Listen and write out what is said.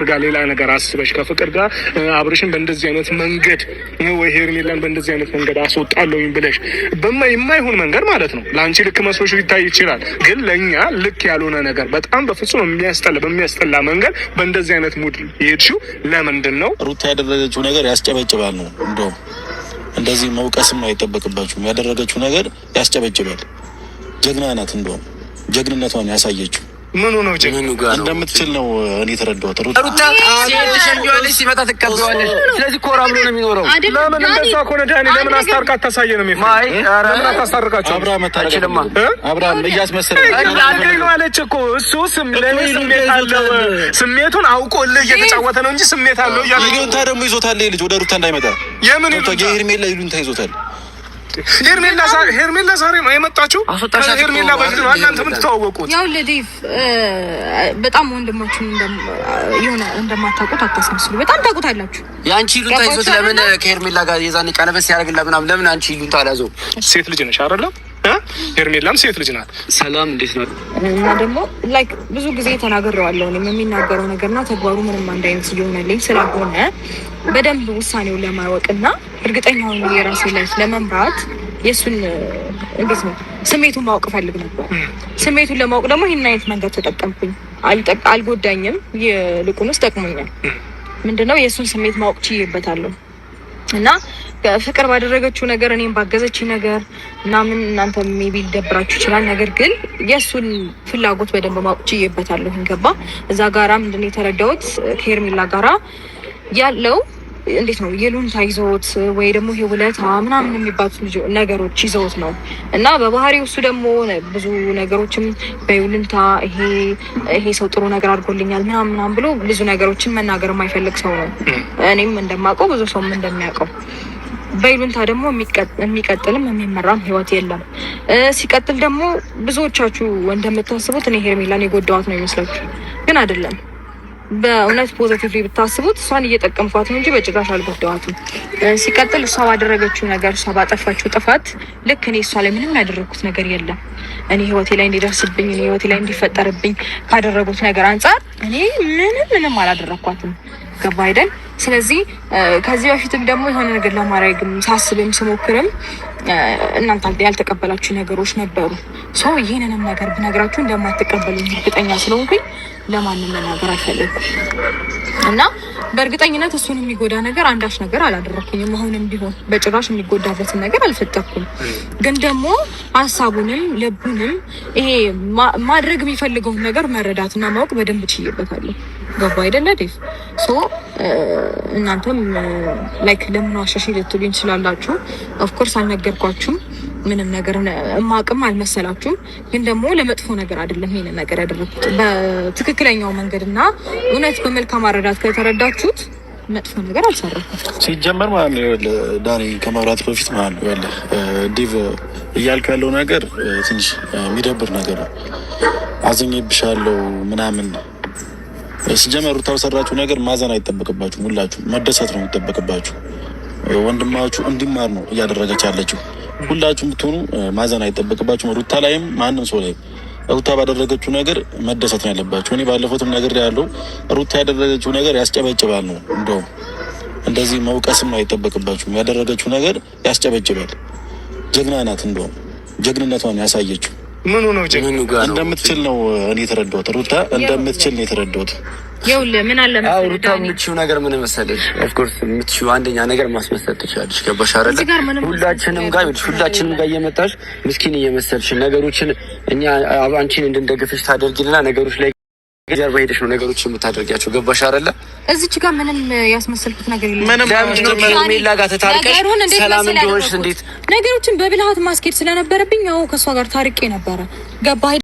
ጋር ሌላ ነገር አስበሽ ከፍቅር ጋር አብርሽን በእንደዚህ አይነት መንገድ ወይ ሄርሜላን በእንደዚህ አይነት መንገድ አስወጣለሁኝ ብለሽ የማይሆን መንገድ ማለት ነው። ለአንቺ ልክ መስሎሽ ሊታይ ይችላል፣ ግን ለእኛ ልክ ያልሆነ ነገር በጣም በፍጹም በሚያስጠላ መንገድ በእንደዚህ አይነት ሙድ የሄድሽው ለምንድን ነው? ሩታ ያደረገችው ነገር ያስጨበጭባል ነው። እንደውም እንደዚህ መውቀስም አይጠበቅባችሁም። ያደረገችው ነገር ያስጨበጭባል። ጀግና ናት። እንደውም ጀግንነቷን ያሳየችው ምኑ ነው እንደምትችል ነው እኔ ተረዳሁት። ሩታ ትሸኛለች፣ ሲመጣ ትቀበዋለች። ስለዚህ ኮራ ብሎ ነው የሚኖረው። ለምን እንደዛ ከሆነ ዳኒ ለምን አስታርቃ አታሳየንም? ለምን አታስታርቃቸው? አብርሃም እያስመሰለ ነው አለች እኮ እሱ ለኔ ስሜት አለው። ስሜቱን አውቆልህ እየተጫወተ ነው እንጂ ስሜት አለው እያለ ይሉንታ ደግሞ ይዞታል። ልጅ ወደ ሩታ እንዳይመጣ የምን ሄርሜላ ይሉንታ ይዞታል። ሄርሜላ ዛሬ ነው የመጣችው። ሄርሜላ በፊት ነው እናንተ ምን ተዋወቁት? ያው ለዴቭ በጣም ወንድማችሁ የሆነ እንደማታውቁት አታስመስሉ። በጣም ታውቁታላችሁ። ያንቺ ይሉንታ ይዞት ለምን ከሄርሜላ ጋር የዛኔ ቀለበት ሲያደርግላ ምናምን ለምን አንቺ ይሉንታ አላዘው? ሴት ልጅ ነሽ አይደለም? ሄርሜላም ሴት ልጅ ናት። ሰላም እንዴት ነው? እና ደግሞ ላይክ ብዙ ጊዜ ተናግሬዋለሁ። እኔም የሚናገረው ነገርና ተግባሩ ምንም አንድ አይነት እየሆነልኝ ስላልሆነ በደንብ ውሳኔውን ለማወቅና እርግጠኛውን የራሴ ላይ ለመምራት የሱን እንዴት ነው ስሜቱን ማወቅ ፈልግ ነበር። ስሜቱን ለማወቅ ደግሞ ይሄን አይነት መንገድ ተጠቀምኩኝ። አልጎዳኝም፣ ይልቁንስ ጠቅሞኛል። ምንድነው የሱን ስሜት ማወቅ ችዬበታለሁ። እና ፍቅር ባደረገችው ነገር እኔም ባገዘችኝ ነገር ምናምን እናንተ ሜቢ ሊደብራችሁ ይችላል። ነገር ግን የእሱን ፍላጎት በደንብ ማወቅ ችዬበታለሁ። ገባ? እዛ ጋራ ምንድነው የተረዳሁት ከሄርሜላ ጋራ ያለው እንዴት ነው የሉንታ ይዘውት ወይ ደግሞ ይሄ ውለታ ምናምን የሚባሉት ነገሮች ይዘውት ነው። እና በባህሪው እሱ ደግሞ ብዙ ነገሮችም በዩልንታ ይሄ ሰው ጥሩ ነገር አድርጎልኛል ምናምን ብሎ ብዙ ነገሮችን መናገር የማይፈልግ ሰው ነው። እኔም እንደማውቀው ብዙ ሰውም እንደሚያውቀው በይሉንታ ደግሞ የሚቀጥልም የሚመራም ህይወት የለም። ሲቀጥል ደግሞ ብዙዎቻችሁ እንደምታስቡት እኔ ሄርሜላን የጎዳዋት ነው ይመስላችሁ፣ ግን አይደለም። በእውነት ፖዚቲቭሊ ብታስቡት እሷን እየጠቀምኳት ነው እንጂ በጭራሽ አልጎዳዋትም። ሲቀጥል እሷ ባደረገችው ነገር፣ እሷ ባጠፋችው ጥፋት ልክ እኔ እሷ ላይ ምንም ያደረግኩት ነገር የለም። እኔ ህይወቴ ላይ እንዲደርስብኝ፣ እኔ ህይወቴ ላይ እንዲፈጠርብኝ ካደረጉት ነገር አንጻር እኔ ምንም አላደረኳትም። ገባ አይደል? ስለዚህ ከዚህ በፊትም ደግሞ የሆነ ነገር ለማድረግም ሳስብም ስሞክርም እናንተ ያልተቀበላችሁ ነገሮች ነበሩ። ሰው ይሄንንም ነገር ብነግራችሁ እንደማትቀበሉኝ እርግጠኛ ስለሆንኩኝ ለማንም መናገር አልፈልግም እና በእርግጠኝነት እሱን የሚጎዳ ነገር አንዳች ነገር አላደረኩኝም። አሁንም ቢሆን በጭራሽ የሚጎዳበትን ነገር አልፈጠርኩም። ግን ደግሞ ሀሳቡንም ልቡንም ይሄ ማድረግ የሚፈልገውን ነገር መረዳትና ማወቅ በደንብ ችዬበታለሁ። ገባ አይደለ ዴቭ? ሶ እናንተም ላይክ ለምን ዋሸሽ ልትሉኝ ትችላላችሁ። ኦፍኮርስ አልነገርኳችሁም። ምንም ነገር እማቅም አልመሰላችሁም። ግን ደግሞ ለመጥፎ ነገር አይደለም ይሄን ነገር ያደረኩት። በትክክለኛው መንገድና እውነት በመልካም አረዳት ከተረዳችሁት መጥፎ ነገር አልሰራኩም። ሲጀመር ማለት ነው ዳኒ ከመብራት በፊት ማለት ነው ያለ ዲቭ እያልኩ ያለው ነገር ትንሽ የሚደብር ነገር ነው። አዘኝብሻለሁ ምናምን ሲጀመር ሩታ በሰራችሁ ነገር ማዘን አይጠበቅባችሁም። ሁላችሁ መደሰት ነው የሚጠበቅባችሁ። ወንድማችሁ እንዲማር ነው እያደረገች ያለችው። ሁላችሁም ብትሆኑ ማዘን አይጠበቅባችሁም። ሩታ ላይም ማንም ሰው ላይ ሩታ ባደረገችው ነገር መደሰት ነው ያለባችሁ። እኔ ባለፈውም ነገር ያለው ሩታ ያደረገችው ነገር ያስጨበጭባል ነው። እንደውም እንደዚህ መውቀስም አይጠበቅባችሁም። ያደረገችው ነገር ያስጨበጭባል። ጀግና ናት። እንደውም ጀግንነቷን ያሳየችው ምኑ ነው እንደምትችል ነው እኔ የተረዳሁት። ሩታ እንደምትችል ነው የተረዳሁት። ይኸውልህ ምን አለ መሰለህ ሩታ የምትችይው ነገር ምን መሰለሽ? ኦፍ ኮርስ የምትችይው አንደኛ ነገር ማስመሰል ትችላለሽ። ገባሽ አይደለ? ሁላችንም ጋር እየመጣሽ ምስኪን እየመሰልሽ ነገሮችን እኛ አንቺን እንድንደግፍሽ ታደርጊልና ነገሮች ላይ ጀርባ ሄደሽ ነው ነገሮችን የምታደርጊያቸው። ገባሽ አይደለ? እዚች ጋር ምንም ያስመሰልኩት ነገር የለም። ሜላ ጋር ተታርቀሽ ሰላም እንደሆንሽ እንዴት ነገሮችን በብልሃት ማስኬድ ስለነበረብኝ ያው ከሷ ጋር ታርቄ ነበረ። ገባህ?